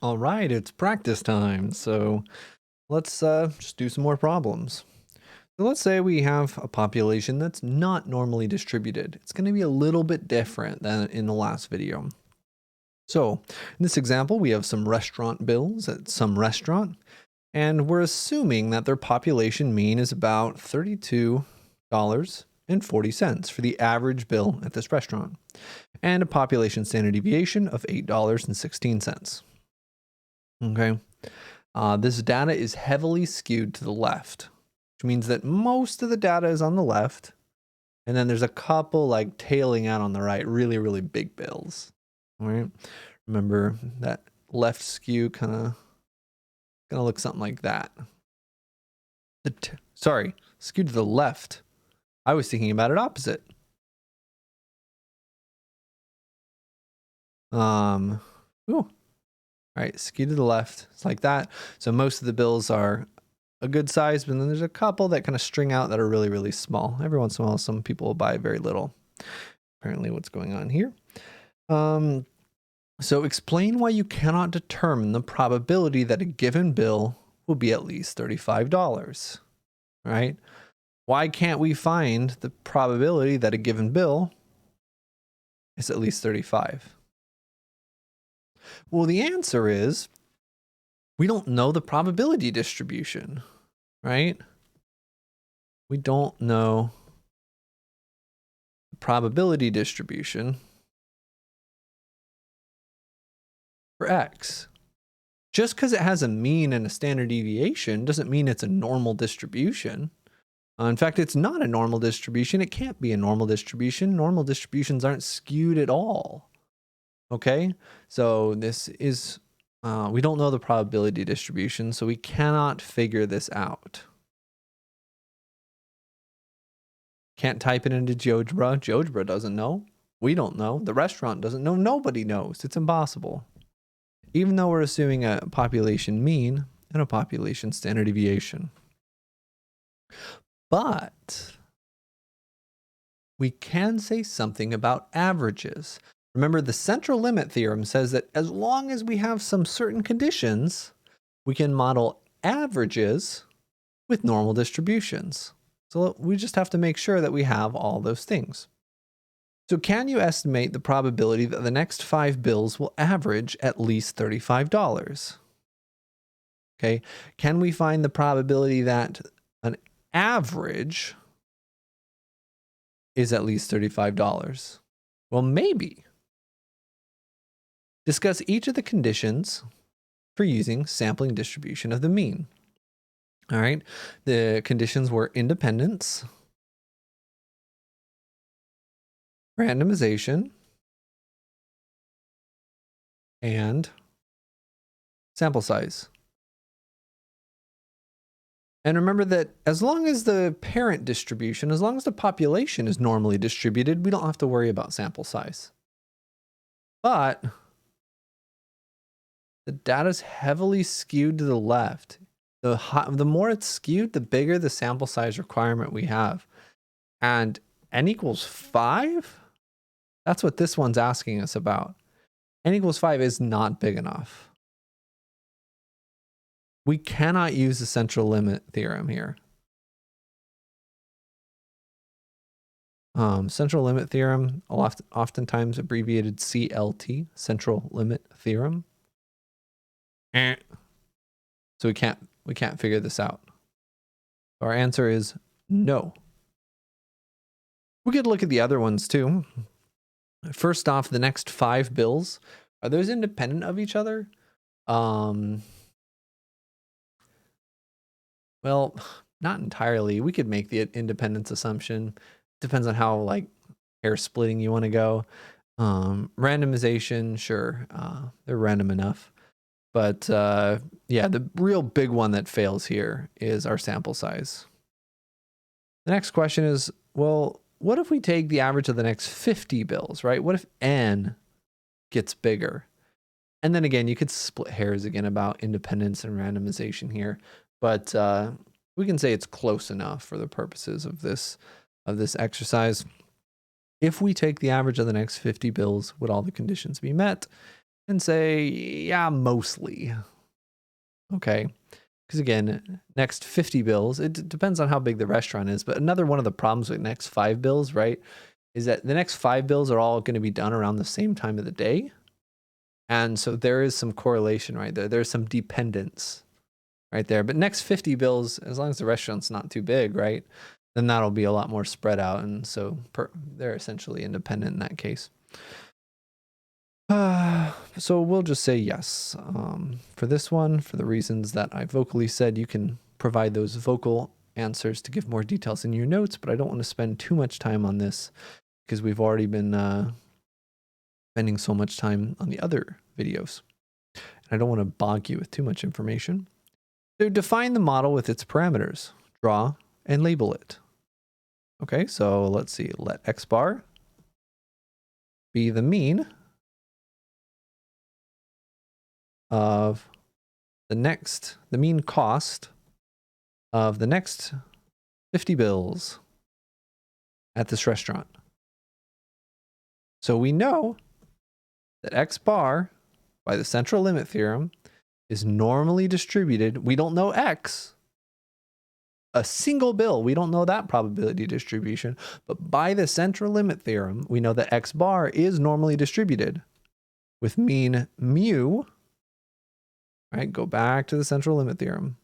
All right, it's practice time. So let's just do some more problems. So let's say we have a population that's not normally distributed. It's going to be a little bit different than in the last video. So in this example, we have some restaurant bills at some restaurant, and we're assuming that their population mean is about $32.40 for the average bill at this restaurant, and a population standard deviation of $8.16. Okay. This data is heavily skewed to the left, which means that most of the data is on the left, and then there's a couple like tailing out on the right, really, really big bills. All right. Remember that left skew kind of gonna look something like that. Sorry, skewed to the left. I was thinking about it opposite. Ooh. All right, skew to the left. It's like that. So most of the bills are a good size, but then there's a couple that kind of string out that are really, really small. Every once in a while, some people will buy very little. Apparently, what's going on here. So explain why you cannot determine the probability that a given bill will be at least $35, right? Why can't we find the probability that a given bill is at least 35? Well, the answer is we don't know the probability distribution, right? We don't know the probability distribution for X. Just because it has a mean and a standard deviation doesn't mean it's a normal distribution. In fact, it's not a normal distribution. It can't be a normal distribution. Normal distributions aren't skewed at all. Okay, so this is, we don't know the probability distribution, so we cannot figure this out. Can't type it into GeoGebra. GeoGebra doesn't know. We don't know. The restaurant doesn't know. Nobody knows. It's impossible. Even though we're assuming a population mean and a population standard deviation. But we can say something about averages. Remember, the central limit theorem says that as long as we have some certain conditions, we can model averages with normal distributions. So we just have to make sure that we have all those things. So can you estimate the probability that the next 5 bills will average at least $35? Okay, can we find the probability that an average is at least $35? Well, maybe. Discuss each of the conditions for using sampling distribution of the mean. All right, the conditions were independence, randomization, and sample size. And remember that as long as the parent distribution, as long as the population is normally distributed, we don't have to worry about sample size. But the data is heavily skewed to the left. The more it's skewed, the bigger the sample size requirement we have. And n equals 5? That's what this one's asking us about. N equals 5 is not big enough. We cannot use the central limit theorem here. Central limit theorem, oftentimes abbreviated CLT, central limit theorem. So we can't figure this out. Our answer is no. We could look at the other ones too. First off, the next 5 bills, are those independent of each other? Well, not entirely. We could make the independence assumption. Depends on how like hair splitting you want to go. Randomization, sure, they're random enough. But yeah, the real big one that fails here is our sample size. The next question is, well, what if we take the average of the next 50 bills, right? What if n gets bigger? And then again, you could split hairs again about independence and randomization here. But we can say it's close enough for the purposes of this exercise. If we take the average of the next 50 bills, would all the conditions be met? and say, yeah, mostly. Okay. Because again, next 50 bills, it depends on how big the restaurant is. But another one of the problems with next 5 bills, right, is that the next 5 bills are all going to be done around the same time of the day. And so there is some correlation right there. There's some dependence right there. But next 50 bills, as long as the restaurant's not too big, right, then that'll be a lot more spread out. And so they're essentially independent in that case. So we'll just say yes. For this one, for the reasons that I vocally said, you can provide those vocal answers to give more details in your notes, but I don't want to spend too much time on this because we've already been spending so much time on the other videos. And I don't want to bog you with too much information. So define the model with its parameters, draw and label it. Okay, so let's see, let X bar be the mean of the mean cost of the next 50 bills at this restaurant. So we know that X bar, by the central limit theorem, is normally distributed. We don't know X, a single bill, we don't know that probability distribution, but by the central limit theorem, we know that X bar is normally distributed with mean mu. Right, go back to the central limit theorem.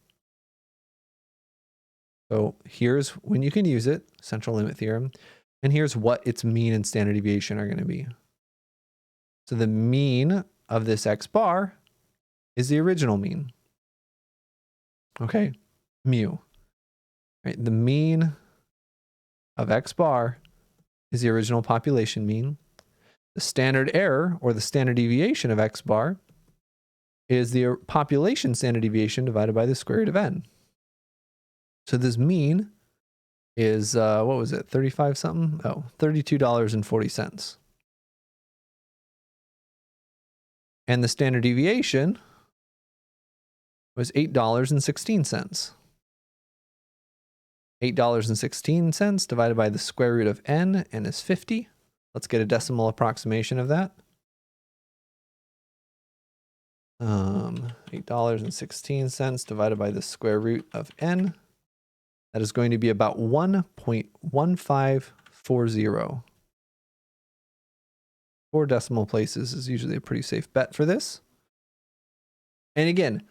So here's when you can use it, central limit theorem, and here's what its mean and standard deviation are going to be. So the mean of this X bar is the original mean. Okay, mu. Right, the mean of X bar is the original population mean. The standard error, or the standard deviation of X bar, is the population standard deviation divided by the square root of n. So this mean is, what was it, 35 something? Oh, $32.40. And the standard deviation was $8.16. $8.16 divided by the square root of n is 50. Let's get a decimal approximation of that. $8.16 divided by the square root of n. That is going to be about 1.1540. 4 decimal places is usually a pretty safe bet for this. And again,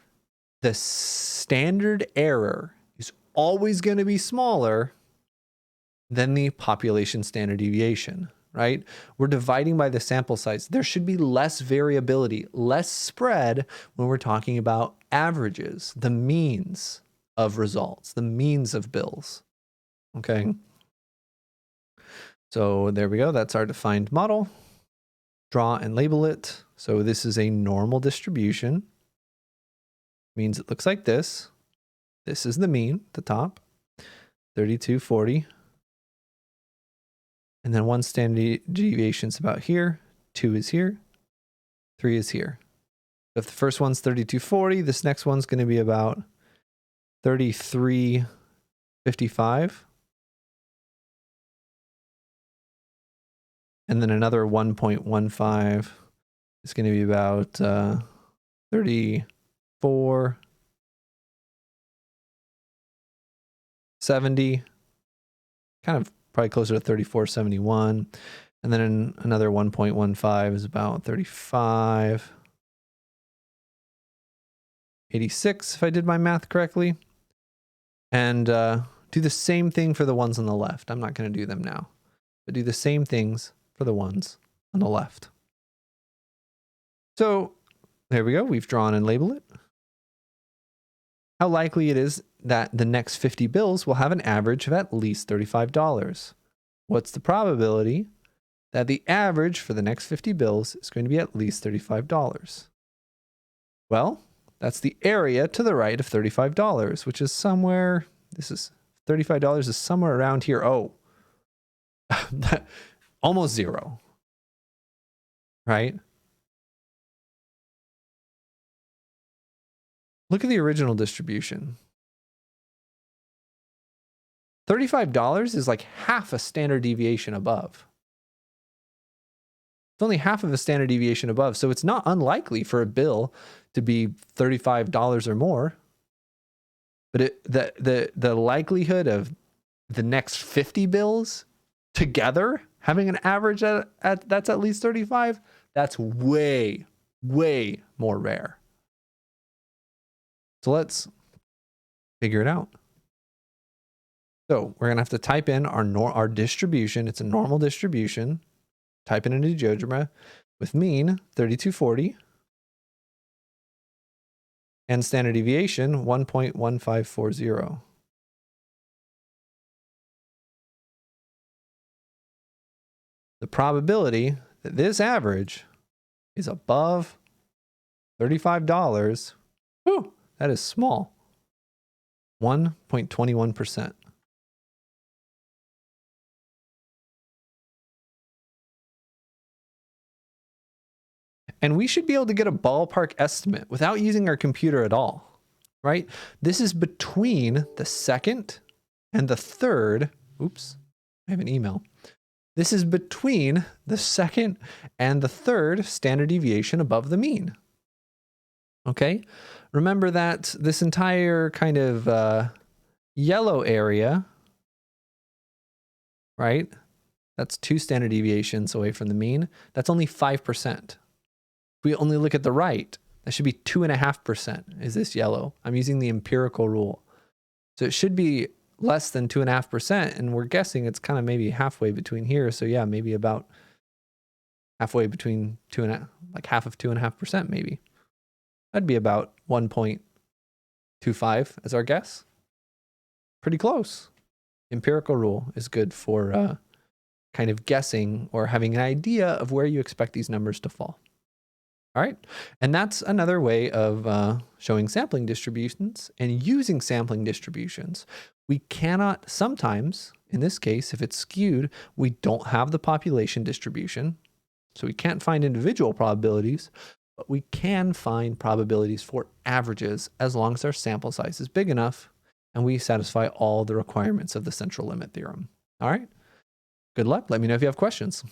the standard error is always going to be smaller than the population standard deviation, right? We're dividing by the sample size. There should be less variability, less spread when we're talking about averages, the means of results, the means of bills. Okay. So there we go. That's our defined model. Draw and label it. So this is a normal distribution. Means it looks like this. This is the mean, the top, 3240. And then one standard deviation is about here. 2 is here. 3 is here. If the first one's 3240, this next one's going to be about 3355. And then another 1.15 is going to be about 3470. Kind of probably closer to 3471. And then another 1.15 is about 3586, if I did my math correctly. And do the same thing for the ones on the left. I'm not going to do them now, but do the same things for the ones on the left. So there we go. We've drawn and labeled it. How likely it is that the next 50 bills will have an average of at least $35. What's the probability that the average for the next 50 bills is going to be at least $35? Well, that's the area to the right of $35, which is somewhere, $35 is somewhere around here. Oh, almost 0, right? Look at the original distribution. $35 is like half a standard deviation above. It's only half of a standard deviation above. So it's not unlikely for a bill to be $35 or more. But the likelihood of the next 50 bills together having an average that's at least 35, that's way, way more rare. So let's figure it out. So we're going to have to type in our distribution. It's a normal distribution. Type it into GeoGebra with mean 3240 and standard deviation 1.1540. The probability that this average is above $35, whew, that is small, 1.21%. And we should be able to get a ballpark estimate without using our computer at all, right? This is between the second and the third. Oops, I have an email. This is between the second and the third standard deviation above the mean. Okay, remember that this entire kind of yellow area, right? That's 2 standard deviations away from the mean. That's only 5%. If we only look at the right, that should be 2.5%. Is this yellow? I'm using the empirical rule. So it should be less than 2.5%, and we're guessing it's kind of maybe halfway between here. So yeah, maybe about halfway between like half of 2.5%, maybe. That'd be about 1.25 as our guess. Pretty close. Empirical rule is good for kind of guessing or having an idea of where you expect these numbers to fall. All right, and that's another way of showing sampling distributions and using sampling distributions. We cannot sometimes, in this case, if it's skewed, we don't have the population distribution. So we can't find individual probabilities, but we can find probabilities for averages as long as our sample size is big enough and we satisfy all the requirements of the central limit theorem. All right, good luck. Let me know if you have questions.